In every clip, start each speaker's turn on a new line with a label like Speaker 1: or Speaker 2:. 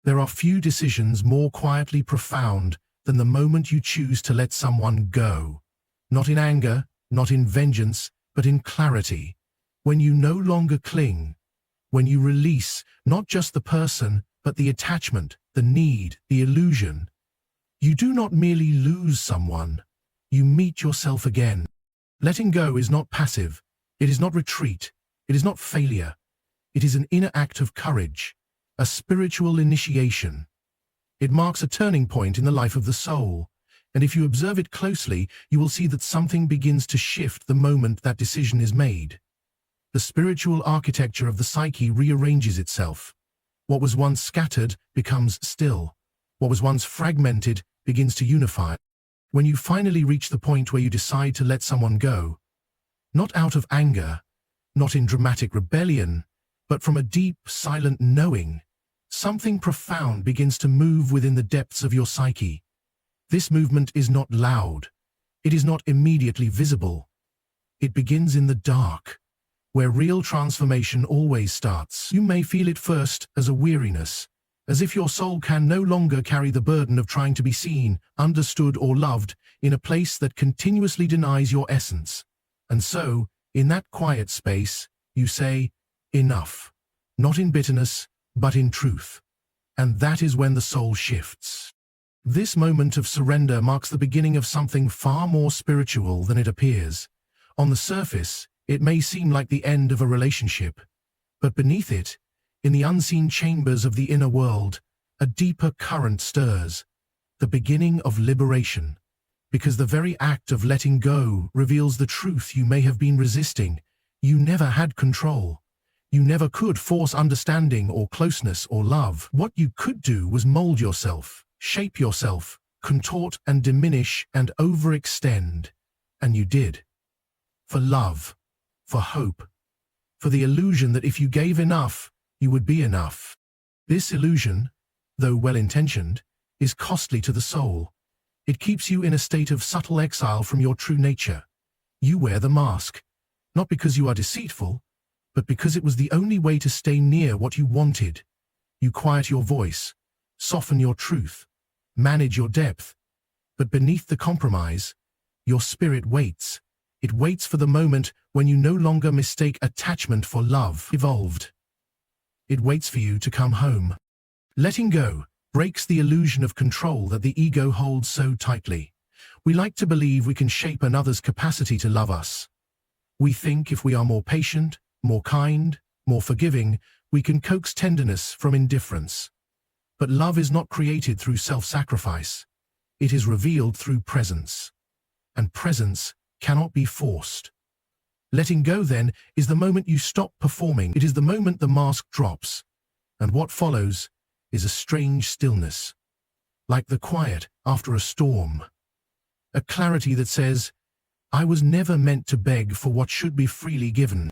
Speaker 1: There are few decisions more quietly profound than the moment you choose to let someone go. Not in anger, not in vengeance, but in clarity. When you no longer cling. When you release not just the person, but the attachment, the need, the illusion. You do not merely lose someone. You meet yourself again. Letting go is not passive. It is not retreat. It is not failure. It is an inner act of courage, a spiritual initiation. It marks a turning point in the life of the soul, and if you observe it closely, you will see that something begins to shift the moment that decision is made. The spiritual architecture of the psyche rearranges itself. What was once scattered becomes still. What was once fragmented begins to unify. When you finally reach the point where you decide to let someone go, not out of anger, not in dramatic rebellion, but from a deep, silent knowing, something profound begins to move within the depths of your psyche. This movement is not loud. It is not immediately visible. It begins in the dark, where real transformation always starts. You may feel it first as a weariness, as if your soul can no longer carry the burden of trying to be seen, understood, or loved in a place that continuously denies your essence. And so, in that quiet space, you say, enough, not in bitterness, but in truth. And that is when the soul shifts. This moment of surrender marks the beginning of something far more spiritual than it appears. On the surface, it may seem like the end of a relationship, but beneath it, in the unseen chambers of the inner world, a deeper current stirs, the beginning of liberation. Because the very act of letting go reveals the truth you may have been resisting. You never had control. You never could force understanding or closeness or love. What you could do was mold yourself, shape yourself, contort and diminish and overextend. And you did. For love, for hope, for the illusion that if you gave enough, you would be enough. This illusion, though well-intentioned, is costly to the soul. It keeps you in a state of subtle exile from your true nature. You wear the mask, not because you are deceitful, but because it was the only way to stay near what you wanted. You quiet your voice, soften your truth, manage your depth. But beneath the compromise, your spirit waits. It waits for the moment when you no longer mistake attachment for love. Evolved. It waits for you to come home. Letting go breaks the illusion of control that the ego holds so tightly. We like to believe we can shape another's capacity to love us. We think if we are more patient, more kind, more forgiving, we can coax tenderness from indifference. But love is not created through self-sacrifice. It is revealed through presence. And presence cannot be forced. Letting go, then, is the moment you stop performing. It is the moment the mask drops. And what follows is a strange stillness, like the quiet after a storm. A clarity that says, I was never meant to beg for what should be freely given.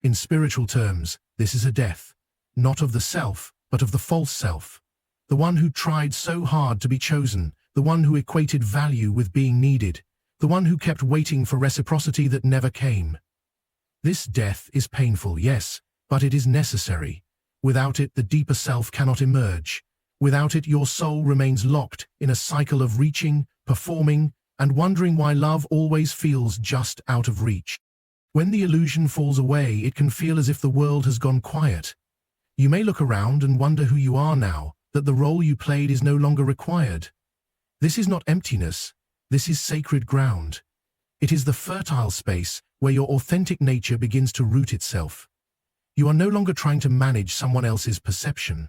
Speaker 1: In spiritual terms, this is a death, not of the self, but of the false self. The one who tried so hard to be chosen, the one who equated value with being needed, the one who kept waiting for reciprocity that never came. This death is painful, yes, but it is necessary. Without it, the deeper self cannot emerge. Without it, your soul remains locked in a cycle of reaching, performing, and wondering why love always feels just out of reach. When the illusion falls away, it can feel as if the world has gone quiet. You may look around and wonder who you are now, that the role you played is no longer required. This is not emptiness. This is sacred ground. It is the fertile space where your authentic nature begins to root itself. You are no longer trying to manage someone else's perception.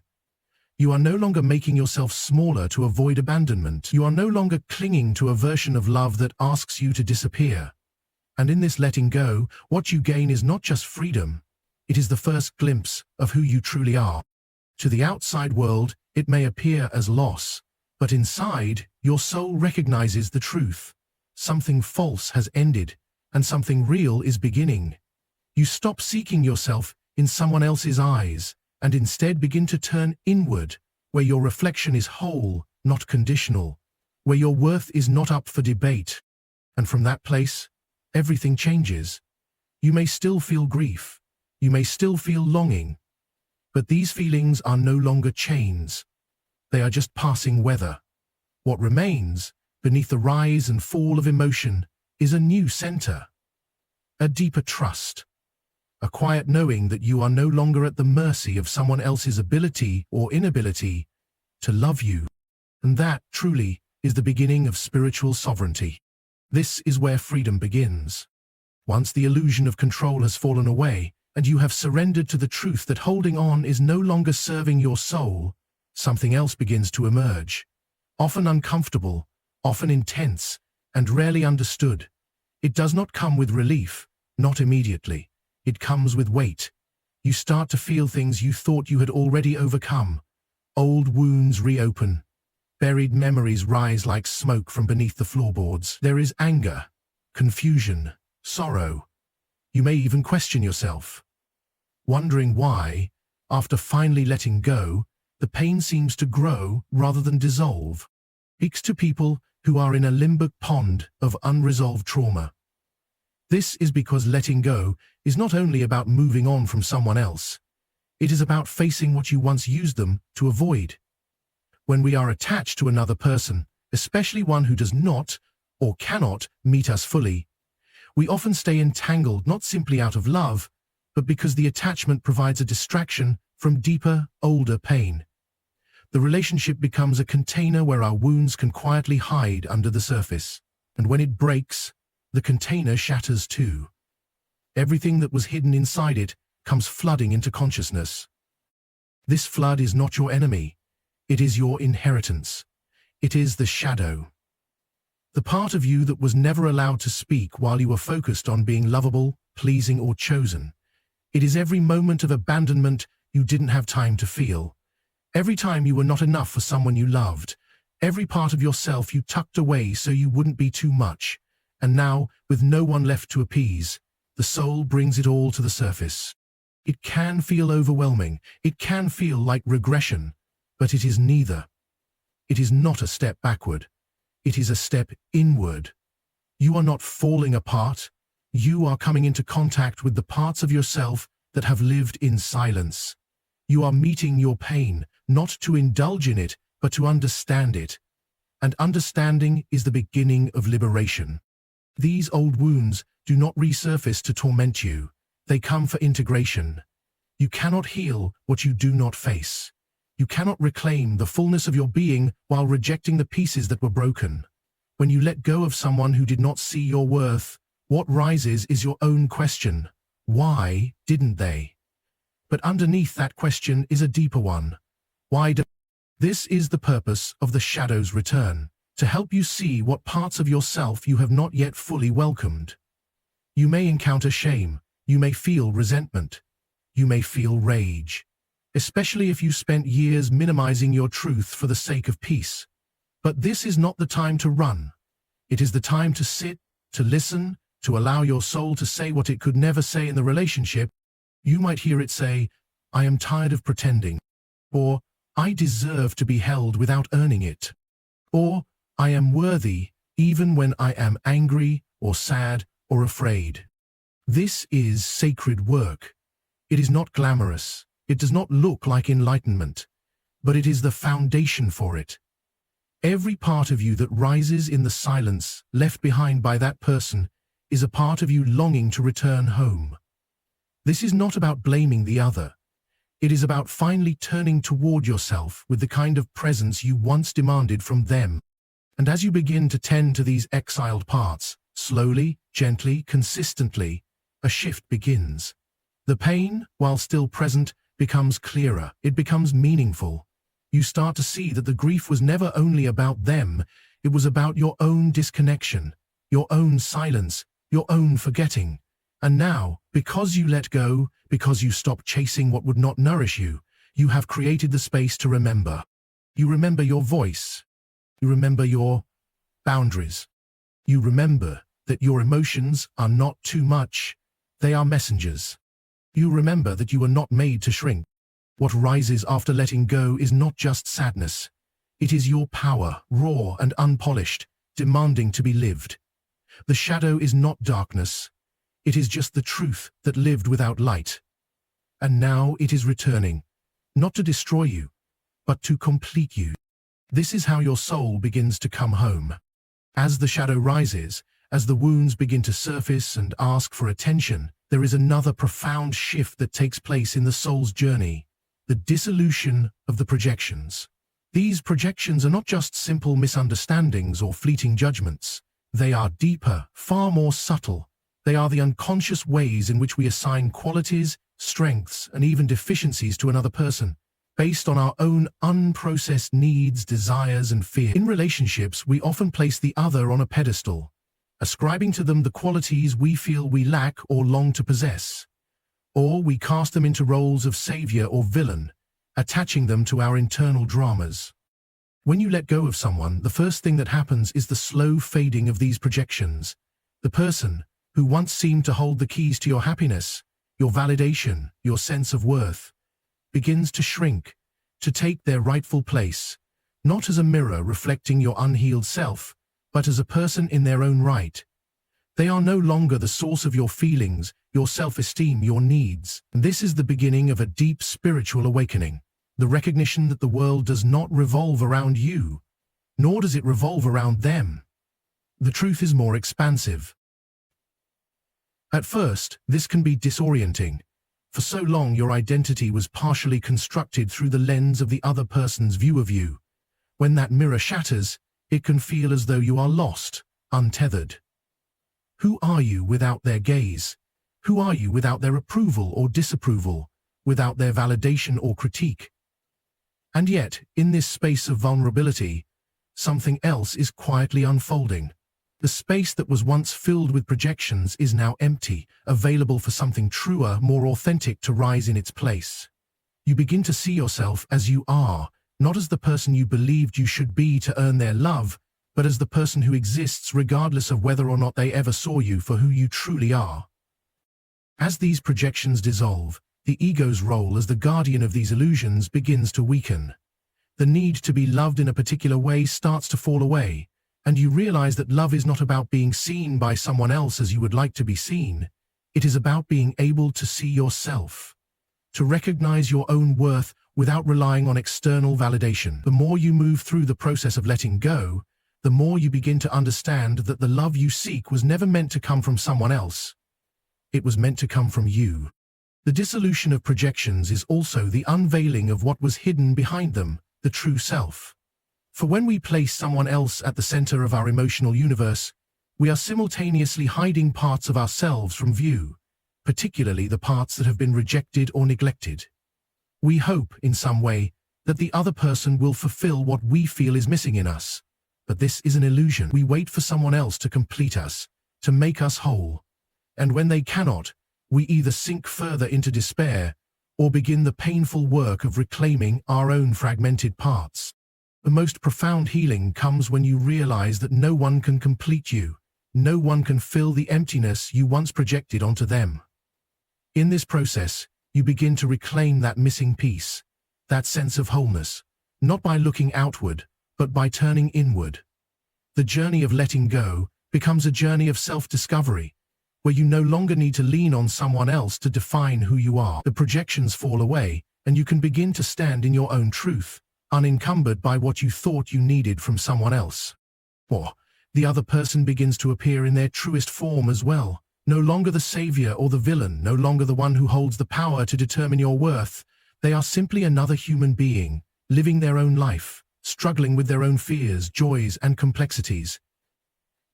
Speaker 1: You are no longer making yourself smaller to avoid abandonment. You are no longer clinging to a version of love that asks you to disappear. And in this letting go, what you gain is not just freedom. It is the first glimpse of who you truly are. To the outside world, it may appear as loss, but inside, your soul recognizes the truth. Something false has ended, and something real is beginning. You stop seeking yourself in someone else's eyes, and instead begin to turn inward, where your reflection is whole, not conditional, where your worth is not up for debate. And from that place, everything changes. You may still feel grief. You may still feel longing. But these feelings are no longer chains. They are just passing weather. What remains, beneath the rise and fall of emotion, is a new center. A deeper trust. A quiet knowing that you are no longer at the mercy of someone else's ability or inability to love you. And that, truly, is the beginning of spiritual sovereignty. This is where freedom begins. Once the illusion of control has fallen away, and you have surrendered to the truth that holding on is no longer serving your soul, something else begins to emerge. Often uncomfortable, often intense, and rarely understood. It does not come with relief, not immediately. It comes with weight. You start to feel things you thought you had already overcome. Old wounds reopen. Buried memories rise like smoke from beneath the floorboards. There is anger, confusion, sorrow. You may even question yourself, wondering why, after finally letting go, the pain seems to grow rather than dissolve. Speaks to people who are in a limbic pond of unresolved trauma. This is because letting go is not only about moving on from someone else. It is about facing what you once used them to avoid. When we are attached to another person, especially one who does not or cannot meet us fully, we often stay entangled not simply out of love, but because the attachment provides a distraction from deeper, older pain. The relationship becomes a container where our wounds can quietly hide under the surface. And when it breaks, the container shatters too. Everything that was hidden inside it comes flooding into consciousness. This flood is not your enemy. It is your inheritance. It is the shadow. The part of you that was never allowed to speak while you were focused on being lovable, pleasing, or chosen. It is every moment of abandonment you didn't have time to feel. Every time you were not enough for someone you loved. Every part of yourself you tucked away so you wouldn't be too much. And now, with no one left to appease, the soul brings it all to the surface. It can feel overwhelming. It can feel like regression. But it is neither. It is not a step backward. It is a step inward. You are not falling apart. You are coming into contact with the parts of yourself that have lived in silence. You are meeting your pain, not to indulge in it, but to understand it. And understanding is the beginning of liberation. These old wounds do not resurface to torment you. They come for integration. You cannot heal what you do not face. You cannot reclaim the fullness of your being while rejecting the pieces that were broken. When you let go of someone who did not see your worth, what rises is your own question. Why didn't they? But underneath that question is a deeper one. Why do... This is the purpose of the shadow's return, to help you see what parts of yourself you have not yet fully welcomed. You may encounter shame. You may feel resentment. You may feel rage. Especially if you spent years minimizing your truth for the sake of peace. But this is not the time to run. It is the time to sit, to listen, to allow your soul to say what it could never say in the relationship. You might hear it say, "I am tired of pretending," or "I deserve to be held without earning it," or "I am worthy even when I am angry or sad or afraid." This is sacred work. It is not glamorous. It does not look like enlightenment, but it is the foundation for it. Every part of you that rises in the silence left behind by that person is a part of you longing to return home. This is not about blaming the other. It is about finally turning toward yourself with the kind of presence you once demanded from them. And as you begin to tend to these exiled parts, slowly, gently, consistently, a shift begins. The pain, while still present, becomes clearer. It becomes meaningful. You start to see that the grief was never only about them, it was about your own disconnection, your own silence, your own forgetting. And now, because you let go, because you stopped chasing what would not nourish you, you have created the space to remember. You remember your voice. You remember your boundaries. You remember that your emotions are not too much. They are messengers. You remember that you are not made to shrink. What rises after letting go is not just sadness. It is your power, raw and unpolished, demanding to be lived. The shadow is not darkness. It is just the truth that lived without light. And now it is returning, not to destroy you, but to complete you. This is how your soul begins to come home. As the shadow rises, as the wounds begin to surface and ask for attention, there is another profound shift that takes place in the soul's journey: the dissolution of the projections. These projections are not just simple misunderstandings or fleeting judgments. They are deeper, far more subtle. They are the unconscious ways in which we assign qualities, strengths, and even deficiencies to another person, based on our own unprocessed needs, desires, and fears. In relationships, we often place the other on a pedestal, ascribing to them the qualities we feel we lack or long to possess. Or we cast them into roles of savior or villain, attaching them to our internal dramas. When you let go of someone, the first thing that happens is the slow fading of these projections. The person who once seemed to hold the keys to your happiness, your validation, your sense of worth, begins to shrink, to take their rightful place, not as a mirror reflecting your unhealed self, but as a person in their own right. They are no longer the source of your feelings, your self-esteem, your needs. And this is the beginning of a deep spiritual awakening, the recognition that the world does not revolve around you, nor does it revolve around them. The truth is more expansive. At first, this can be disorienting. For so long, your identity was partially constructed through the lens of the other person's view of you. When that mirror shatters, it can feel as though you are lost, untethered. Who are you without their gaze? Who are you without their approval or disapproval, without their validation or critique? And yet, in this space of vulnerability, something else is quietly unfolding. The space that was once filled with projections is now empty, available for something truer, more authentic to rise in its place. You begin to see yourself as you are, not as the person you believed you should be to earn their love, but as the person who exists regardless of whether or not they ever saw you for who you truly are. As these projections dissolve, the ego's role as the guardian of these illusions begins to weaken. The need to be loved in a particular way starts to fall away, and you realize that love is not about being seen by someone else as you would like to be seen. It is about being able to see yourself, to recognize your own worth without relying on external validation. The more you move through the process of letting go, the more you begin to understand that the love you seek was never meant to come from someone else. It was meant to come from you. The dissolution of projections is also the unveiling of what was hidden behind them, the true self. For when we place someone else at the center of our emotional universe, we are simultaneously hiding parts of ourselves from view, particularly the parts that have been rejected or neglected. We hope, in some way, that the other person will fulfill what we feel is missing in us. But this is an illusion. We wait for someone else to complete us, to make us whole. And when they cannot, we either sink further into despair or begin the painful work of reclaiming our own fragmented parts. The most profound healing comes when you realize that no one can complete you. No one can fill the emptiness you once projected onto them. In this process, you begin to reclaim that missing piece, that sense of wholeness, not by looking outward, but by turning inward. The journey of letting go becomes a journey of self-discovery, where you no longer need to lean on someone else to define who you are. The projections fall away, and you can begin to stand in your own truth, unencumbered by what you thought you needed from someone else. Or the other person begins to appear in their truest form as well, no longer the savior or the villain, no longer the one who holds the power to determine your worth. They are simply another human being, living their own life, struggling with their own fears, joys, and complexities.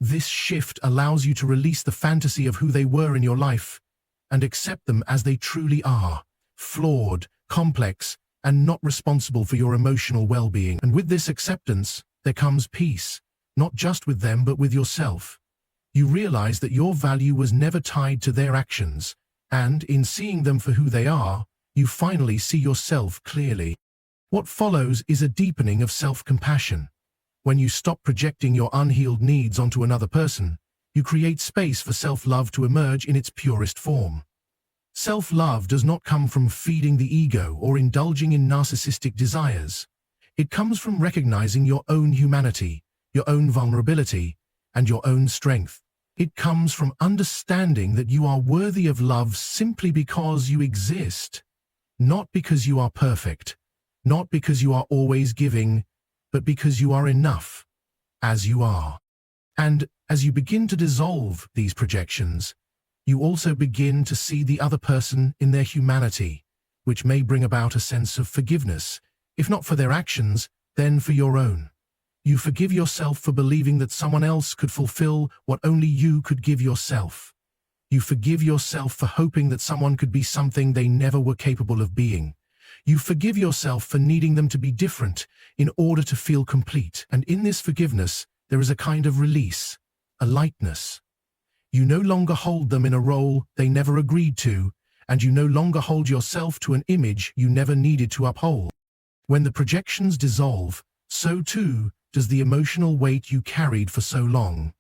Speaker 1: This shift allows you to release the fantasy of who they were in your life and accept them as they truly are, flawed, complex, and not responsible for your emotional well-being. And with this acceptance, there comes peace, not just with them but with yourself. You realize that your value was never tied to their actions, and in seeing them for who they are, you finally see yourself clearly. What follows is a deepening of self-compassion. When you stop projecting your unhealed needs onto another person, you create space for self-love to emerge in its purest form. Self-love does not come from feeding the ego or indulging in narcissistic desires. It comes from recognizing your own humanity, your own vulnerability, and your own strength. It comes from understanding that you are worthy of love simply because you exist, not because you are perfect, not because you are always giving, but because you are enough, as you are. And as you begin to dissolve these projections, you also begin to see the other person in their humanity, which may bring about a sense of forgiveness, if not for their actions, then for your own. You forgive yourself for believing that someone else could fulfill what only you could give yourself. You forgive yourself for hoping that someone could be something they never were capable of being. You forgive yourself for needing them to be different in order to feel complete. And in this forgiveness, there is a kind of release, a lightness. You no longer hold them in a role they never agreed to, and you no longer hold yourself to an image you never needed to uphold. When the projections dissolve, so too does the emotional weight you carried for so long.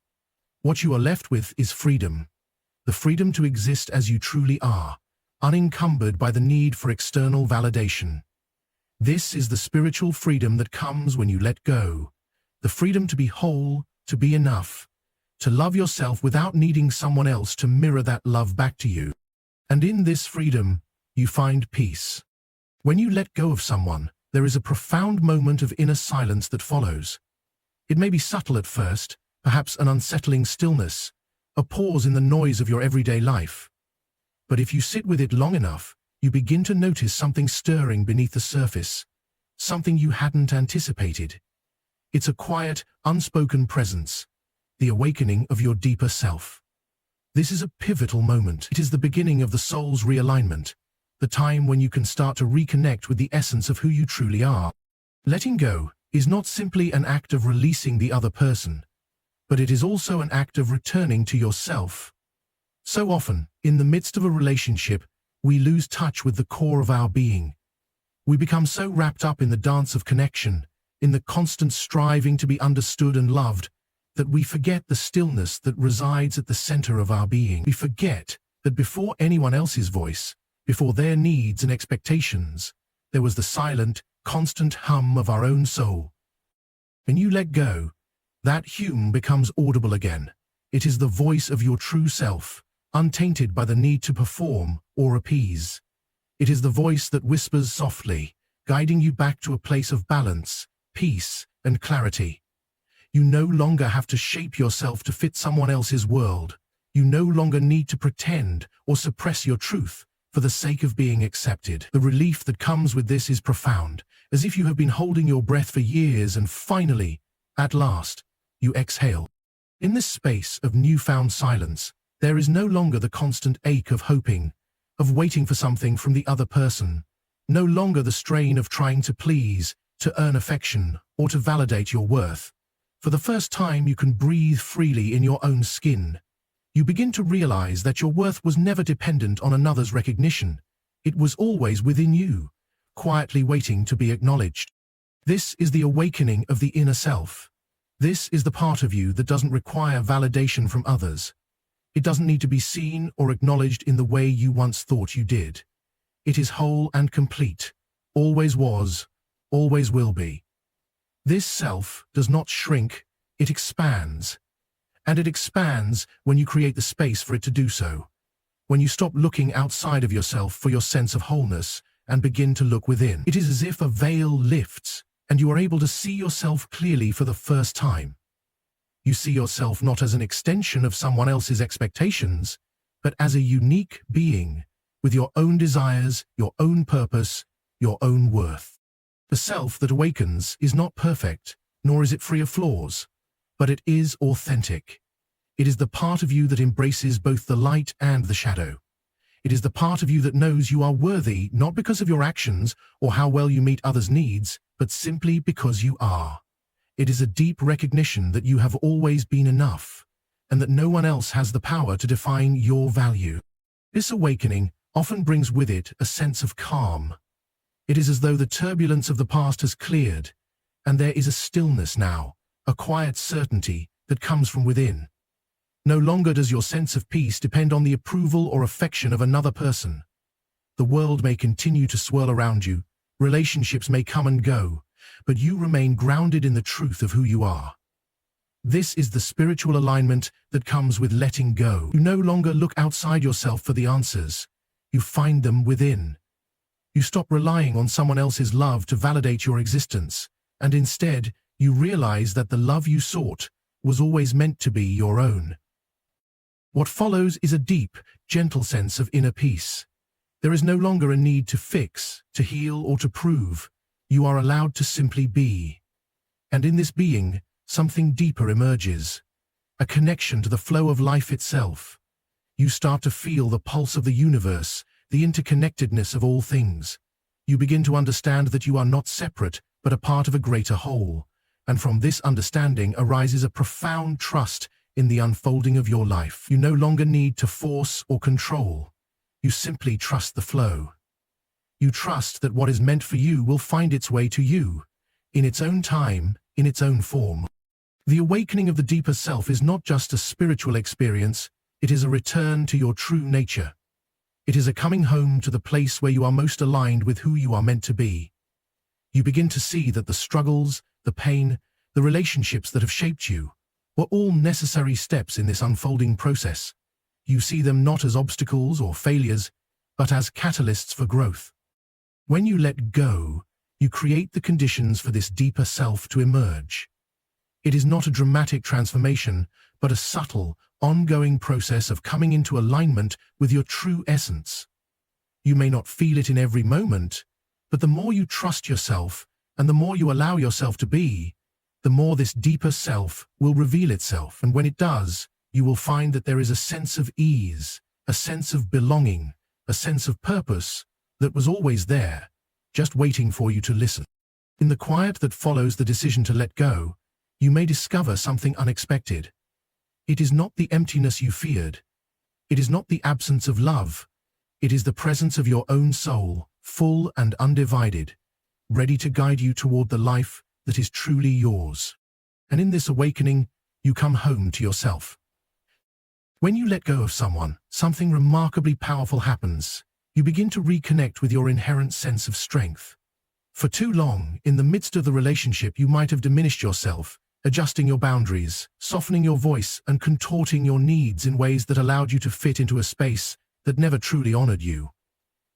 Speaker 1: What you are left with is freedom. The freedom to exist as you truly are, unencumbered by the need for external validation. This is the spiritual freedom that comes when you let go. The freedom to be whole, to be enough, to love yourself without needing someone else to mirror that love back to you. And in this freedom, you find peace. When you let go of someone, there is a profound moment of inner silence that follows. It may be subtle at first, perhaps an unsettling stillness, a pause in the noise of your everyday life. But if you sit with it long enough, you begin to notice something stirring beneath the surface, something you hadn't anticipated. It's a quiet, unspoken presence, the awakening of your deeper self. This is a pivotal moment. It is the beginning of the soul's realignment, the time when you can start to reconnect with the essence of who you truly are. Letting go is not simply an act of releasing the other person, but it is also an act of returning to yourself. So often, in the midst of a relationship, we lose touch with the core of our being. We become so wrapped up in the dance of connection, in the constant striving to be understood and loved, that we forget the stillness that resides at the center of our being. We forget that before anyone else's voice, before their needs and expectations, there was the silent, constant hum of our own soul. When you let go, that hum becomes audible again. It is the voice of your true self, untainted by the need to perform or appease. It is the voice that whispers softly, guiding you back to a place of balance, peace, and clarity. You no longer have to shape yourself to fit someone else's world. You no longer need to pretend or suppress your truth for the sake of being accepted. The relief that comes with this is profound, as if you have been holding your breath for years and finally, at last, you exhale. In this space of newfound silence, there is no longer the constant ache of hoping, of waiting for something from the other person, no longer the strain of trying to please, to earn affection, or to validate your worth. For the first time, you can breathe freely in your own skin. You begin to realize that your worth was never dependent on another's recognition. It was always within you, quietly waiting to be acknowledged. This is the awakening of the inner self. This is the part of you that doesn't require validation from others. It doesn't need to be seen or acknowledged in the way you once thought you did. It is whole and complete, always was, always will be. This self does not shrink, it expands. And it expands when you create the space for it to do so. When you stop looking outside of yourself for your sense of wholeness and begin to look within. It is as if a veil lifts and you are able to see yourself clearly for the first time. You see yourself not as an extension of someone else's expectations, but as a unique being with your own desires, your own purpose, your own worth. The self that awakens is not perfect, nor is it free of flaws, but it is authentic. It is the part of you that embraces both the light and the shadow. It is the part of you that knows you are worthy not because of your actions or how well you meet others' needs, but simply because you are. It is a deep recognition that you have always been enough, and that no one else has the power to define your value. This awakening often brings with it a sense of calm. It is as though the turbulence of the past has cleared, and there is a stillness now, a quiet certainty that comes from within. No longer does your sense of peace depend on the approval or affection of another person. The world may continue to swirl around you, relationships may come and go, but you remain grounded in the truth of who you are. This is the spiritual alignment that comes with letting go. You no longer look outside yourself for the answers. You find them within. You stop relying on someone else's love to validate your existence, and instead, you realize that the love you sought was always meant to be your own. What follows is a deep, gentle sense of inner peace. There is no longer a need to fix, to heal, or to prove. You are allowed to simply be. And in this being, something deeper emerges, a connection to the flow of life itself. You start to feel the pulse of the universe, the interconnectedness of all things. You begin to understand that you are not separate, but a part of a greater whole. And from this understanding arises a profound trust in the unfolding of your life. You no longer need to force or control. You simply trust the flow. You trust that what is meant for you will find its way to you, in its own time, in its own form. The awakening of the deeper self is not just a spiritual experience, it is a return to your true nature. It is a coming home to the place where you are most aligned with who you are meant to be. You begin to see that the struggles, the pain, the relationships that have shaped you were all necessary steps in this unfolding process. You see them not as obstacles or failures, but as catalysts for growth. When you let go, you create the conditions for this deeper self to emerge. It is not a dramatic transformation, but a subtle, ongoing process of coming into alignment with your true essence. You may not feel it in every moment, but the more you trust yourself and the more you allow yourself to be, the more this deeper self will reveal itself. And when it does, you will find that there is a sense of ease, a sense of belonging, a sense of purpose that was always there, just waiting for you to listen. In the quiet that follows the decision to let go, you may discover something unexpected. It is not the emptiness you feared. It is not the absence of love. It is the presence of your own soul, full and undivided, ready to guide you toward the life that is truly yours. And in this awakening, you come home to yourself. When you let go of someone, something remarkably powerful happens. You begin to reconnect with your inherent sense of strength. For too long, in the midst of the relationship, you might have diminished yourself, adjusting your boundaries, softening your voice, and contorting your needs in ways that allowed you to fit into a space that never truly honored you.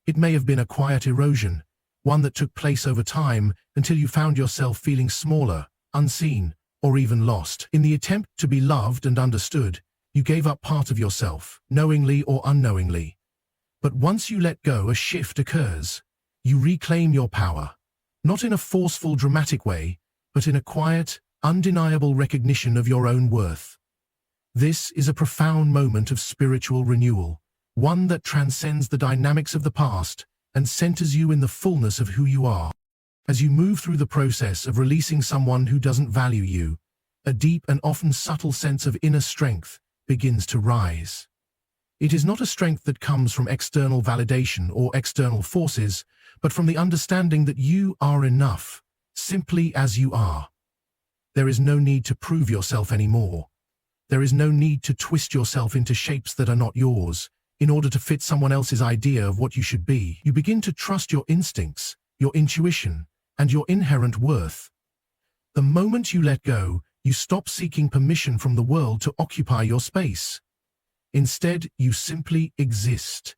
Speaker 1: It may have been a quiet erosion, one that took place over time until you found yourself feeling smaller, unseen, or even lost. In the attempt to be loved and understood, you gave up part of yourself, knowingly or unknowingly. But once you let go, a shift occurs. You reclaim your power, not in a forceful, dramatic way, but in a quiet, undeniable recognition of your own worth. This is a profound moment of spiritual renewal, one that transcends the dynamics of the past and centers you in the fullness of who you are. As you move through the process of releasing someone who doesn't value you, a deep and often subtle sense of inner strength begins to rise. It is not a strength that comes from external validation or external forces, but from the understanding that you are enough, simply as you are. There is no need to prove yourself anymore. There is no need to twist yourself into shapes that are not yours, in order to fit someone else's idea of what you should be. You begin to trust your instincts, your intuition, and your inherent worth. The moment you let go, you stop seeking permission from the world to occupy your space. Instead, you simply exist,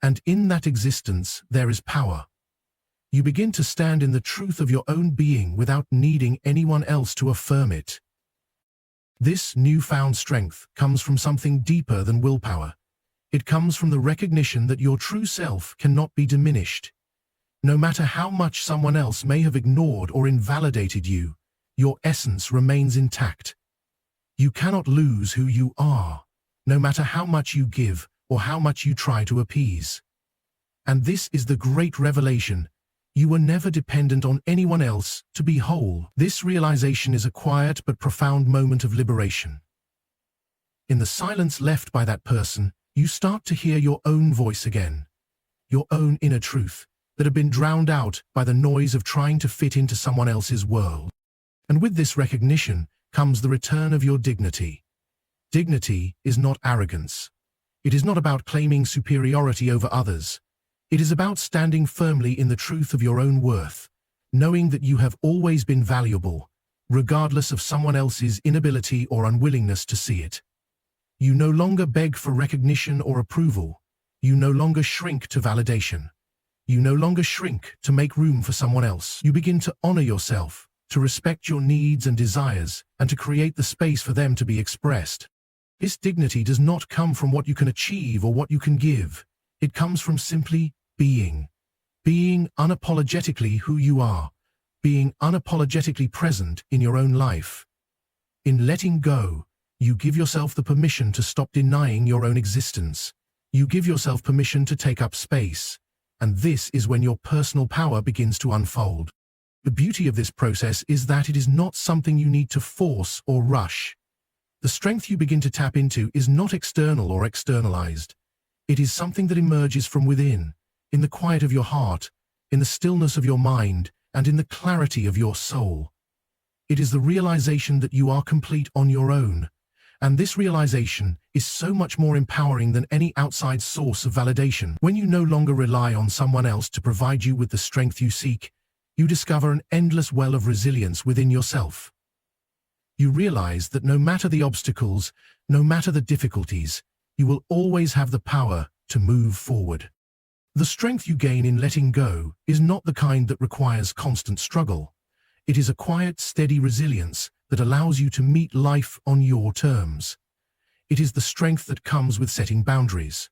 Speaker 1: and in that existence there is power. You begin to stand in the truth of your own being without needing anyone else to affirm it. This newfound strength comes from something deeper than willpower. It comes from the recognition that your true self cannot be diminished. No matter how much someone else may have ignored or invalidated you, your essence remains intact. You cannot lose who you are, no matter how much you give or how much you try to appease. And this is the great revelation. You were never dependent on anyone else to be whole. This realization is a quiet but profound moment of liberation. In the silence left by that person, you start to hear your own voice again, your own inner truth that had been drowned out by the noise of trying to fit into someone else's world. And with this recognition comes the return of your dignity. Dignity is not arrogance. It is not about claiming superiority over others. It is about standing firmly in the truth of your own worth, knowing that you have always been valuable, regardless of someone else's inability or unwillingness to see it. You no longer beg for recognition or approval. You no longer shrink to validation. You no longer shrink to make room for someone else. You begin to honor yourself, to respect your needs and desires, and to create the space for them to be expressed. This dignity does not come from what you can achieve or what you can give. It comes from simply being. Being unapologetically who you are. Being unapologetically present in your own life. In letting go, you give yourself the permission to stop denying your own existence. You give yourself permission to take up space. And this is when your personal power begins to unfold. The beauty of this process is that it is not something you need to force or rush. The strength you begin to tap into is not external or externalized. It is something that emerges from within, in the quiet of your heart, in the stillness of your mind, and in the clarity of your soul. It is the realization that you are complete on your own. And this realization is so much more empowering than any outside source of validation. When you no longer rely on someone else to provide you with the strength you seek, you discover an endless well of resilience within yourself. You realize that no matter the obstacles, no matter the difficulties, you will always have the power to move forward. The strength you gain in letting go is not the kind that requires constant struggle. It is a quiet, steady resilience that allows you to meet life on your terms. It is the strength that comes with setting boundaries,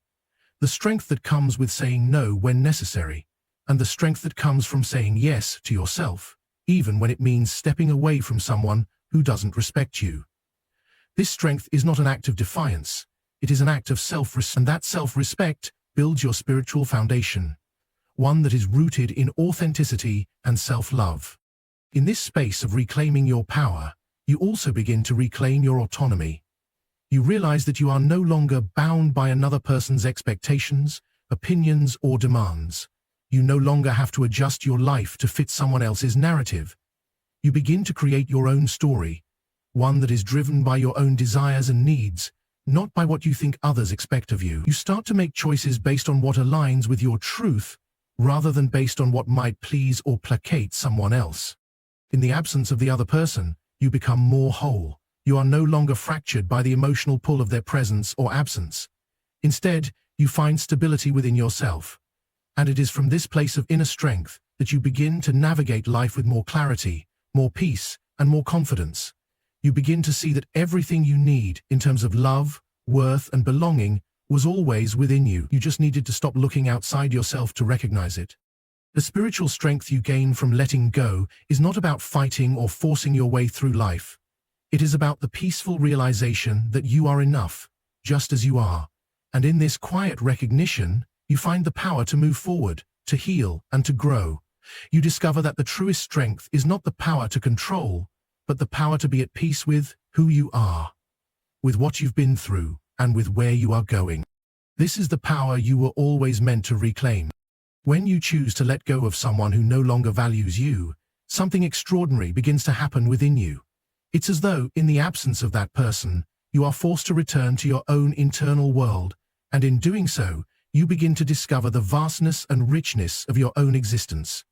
Speaker 1: the strength that comes with saying no when necessary, and the strength that comes from saying yes to yourself, even when it means stepping away from someone who doesn't respect you. This strength is not an act of defiance, it is an act of self-respect, and that self-respect builds your spiritual foundation, one that is rooted in authenticity and self-love. In this space of reclaiming your power, you also begin to reclaim your autonomy. You realize that you are no longer bound by another person's expectations, opinions, or demands. You no longer have to adjust your life to fit someone else's narrative. You begin to create your own story, one that is driven by your own desires and needs, not by what you think others expect of you. You start to make choices based on what aligns with your truth, rather than based on what might please or placate someone else. In the absence of the other person, you become more whole. You are no longer fractured by the emotional pull of their presence or absence. Instead, you find stability within yourself. And it is from this place of inner strength that you begin to navigate life with more clarity, more peace, and more confidence. You begin to see that everything you need in terms of love, worth, and belonging was always within you. You just needed to stop looking outside yourself to recognize it. The spiritual strength you gain from letting go is not about fighting or forcing your way through life. It is about the peaceful realization that you are enough, just as you are. And in this quiet recognition, you find the power to move forward, to heal, and to grow. You discover that the truest strength is not the power to control, but the power to be at peace with who you are, with what you've been through, and with where you are going. This is the power you were always meant to reclaim. When you choose to let go of someone who no longer values you, something extraordinary begins to happen within you. It's as though, in the absence of that person, you are forced to return to your own internal world, and in doing so, you begin to discover the vastness and richness of your own existence.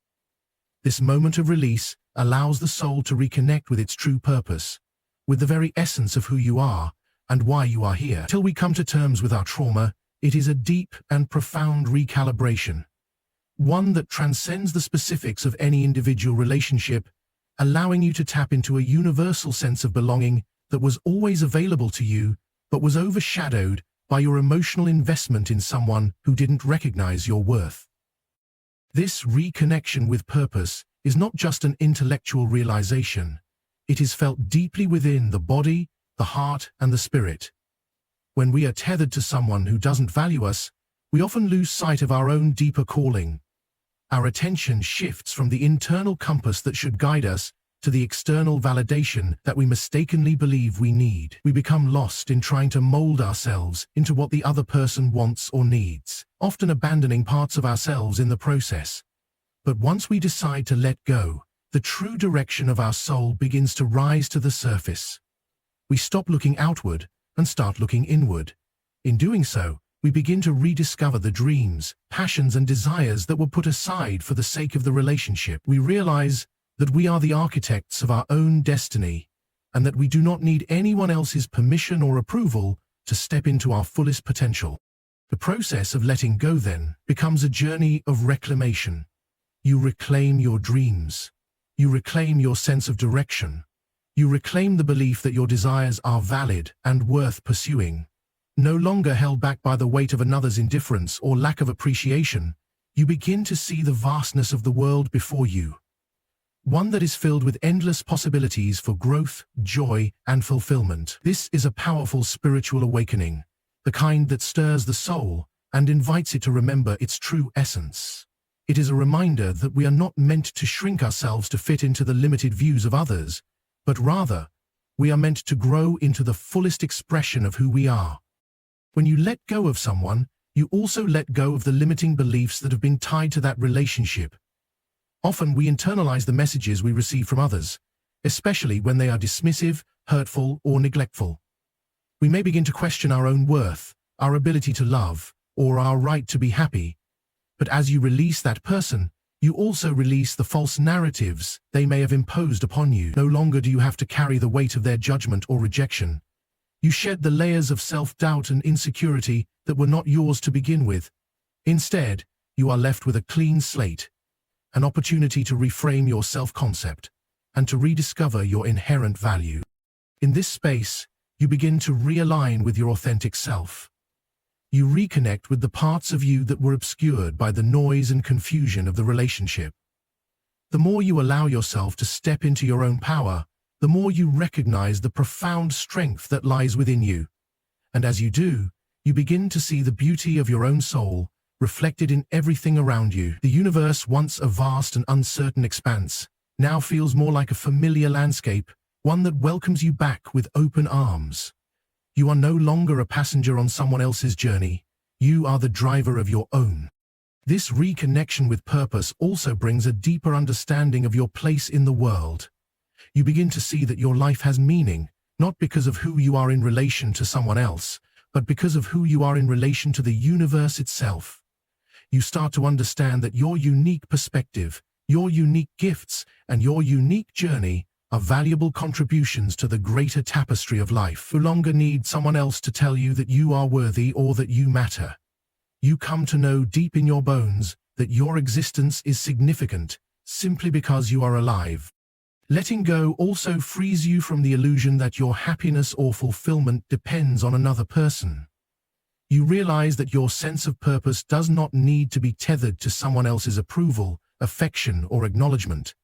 Speaker 1: This moment of release allows the soul to reconnect with its true purpose, with the very essence of who you are and why you are here. Till we come to terms with our trauma, it is a deep and profound recalibration, one that transcends the specifics of any individual relationship, allowing you to tap into a universal sense of belonging that was always available to you, but was overshadowed by your emotional investment in someone who didn't recognize your worth. This reconnection with purpose is not just an intellectual realization. It is felt deeply within the body, the heart, and the spirit. When we are tethered to someone who doesn't value us, we often lose sight of our own deeper calling. Our attention shifts from the internal compass that should guide us to the external validation that we mistakenly believe we need. We become lost in trying to mold ourselves into what the other person wants or needs, often abandoning parts of ourselves in the process. But once we decide to let go, the true direction of our soul begins to rise to the surface. We stop looking outward and start looking inward. In doing so, we begin to rediscover the dreams, passions, and desires that were put aside for the sake of the relationship. We realize that we are the architects of our own destiny, and that we do not need anyone else's permission or approval to step into our fullest potential. The process of letting go, then, becomes a journey of reclamation. You reclaim your dreams, You reclaim your sense of direction. You reclaim the belief that your desires are valid and worth pursuing. No longer held back by the weight of another's indifference or lack of appreciation, you begin to see the vastness of the world before you. One that is filled with endless possibilities for growth, joy, and fulfillment. This is a powerful spiritual awakening, the kind that stirs the soul and invites it to remember its true essence. It is a reminder that we are not meant to shrink ourselves to fit into the limited views of others, but rather, we are meant to grow into the fullest expression of who we are. When you let go of someone, you also let go of the limiting beliefs that have been tied to that relationship. Often we internalize the messages we receive from others, especially when they are dismissive, hurtful, or neglectful. We may begin to question our own worth, our ability to love, or our right to be happy. But as you release that person, you also release the false narratives they may have imposed upon you. No longer do you have to carry the weight of their judgment or rejection. You shed the layers of self-doubt and insecurity that were not yours to begin with. Instead, you are left with a clean slate, an opportunity to reframe your self-concept and to rediscover your inherent value. In this space, you begin to realign with your authentic self. You reconnect with the parts of you that were obscured by the noise and confusion of the relationship. The more you allow yourself to step into your own power, the more you recognize the profound strength that lies within you. And as you do, you begin to see the beauty of your own soul reflected in everything around you. The universe, once a vast and uncertain expanse, now feels more like a familiar landscape, one that welcomes you back with open arms. You are no longer a passenger on someone else's journey. You are the driver of your own. This reconnection with purpose also brings a deeper understanding of your place in the world. You begin to see that your life has meaning, not because of who you are in relation to someone else, but because of who you are in relation to the universe itself. You start to understand that your unique perspective, your unique gifts, and your unique journey are valuable contributions to the greater tapestry of life. You no longer need someone else to tell you that you are worthy or that you matter. You come to know deep in your bones that your existence is significant simply because you are alive. Letting go also frees you from the illusion that your happiness or fulfillment depends on another person. You realize that your sense of purpose does not need to be tethered to someone else's approval, affection, or acknowledgement.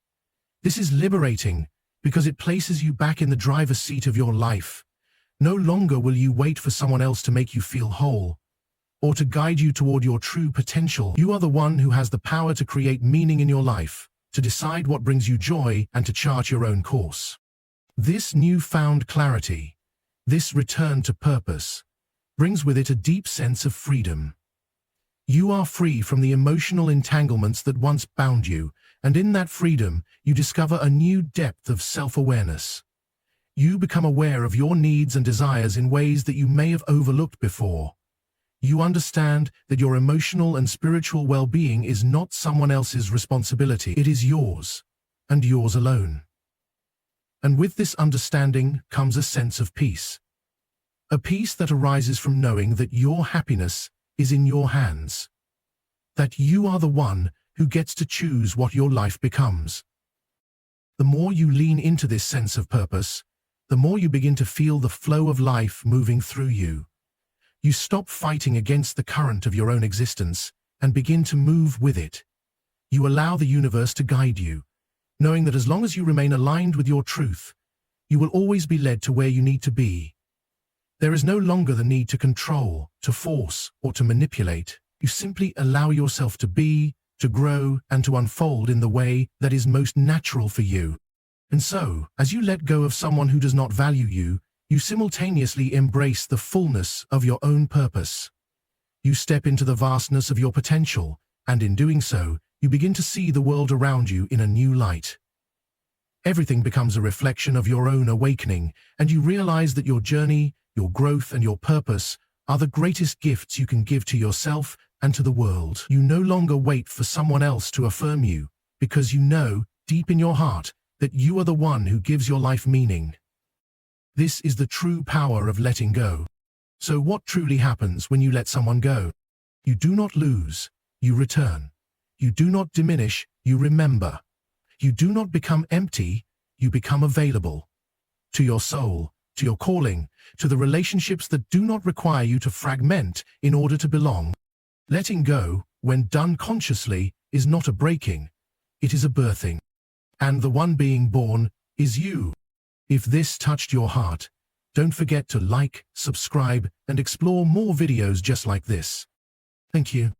Speaker 1: This is liberating because it places you back in the driver's seat of your life. No longer will you wait for someone else to make you feel whole or to guide you toward your true potential. You are the one who has the power to create meaning in your life, to decide what brings you joy, and to chart your own course. This newfound clarity, this return to purpose, brings with it a deep sense of freedom. You are free from the emotional entanglements that once bound you, and in that freedom, you discover a new depth of self-awareness. You become aware of your needs and desires in ways that you may have overlooked before. You understand that your emotional and spiritual well-being is not someone else's responsibility. It is yours, and yours alone. And with this understanding comes a sense of peace. A peace that arises from knowing that your happiness is in your hands. That you are the one who gets to choose what your life becomes. The more you lean into this sense of purpose, the more you begin to feel the flow of life moving through you. You stop fighting against the current of your own existence and begin to move with it. You allow the universe to guide you, knowing that as long as you remain aligned with your truth, you will always be led to where you need to be. There is no longer the need to control, to force, or to manipulate. You simply allow yourself to be, to grow, and to unfold in the way that is most natural for you. And so, as you let go of someone who does not value you, you simultaneously embrace the fullness of your own purpose. You step into the vastness of your potential, and in doing so, you begin to see the world around you in a new light. Everything becomes a reflection of your own awakening, and you realize that your journey, your growth, and your purpose are the greatest gifts you can give to yourself and to the world. You no longer wait for someone else to affirm you, because you know, deep in your heart, that you are the one who gives your life meaning. This is the true power of letting go. So what truly happens when you let someone go? You do not lose, you return. You do not diminish, you remember. You do not become empty, you become available. To your soul, to your calling, to the relationships that do not require you to fragment in order to belong. Letting go, when done consciously, is not a breaking, it is a birthing. And the one being born is you. If this touched your heart, don't forget to like, subscribe, and explore more videos just like this. Thank you.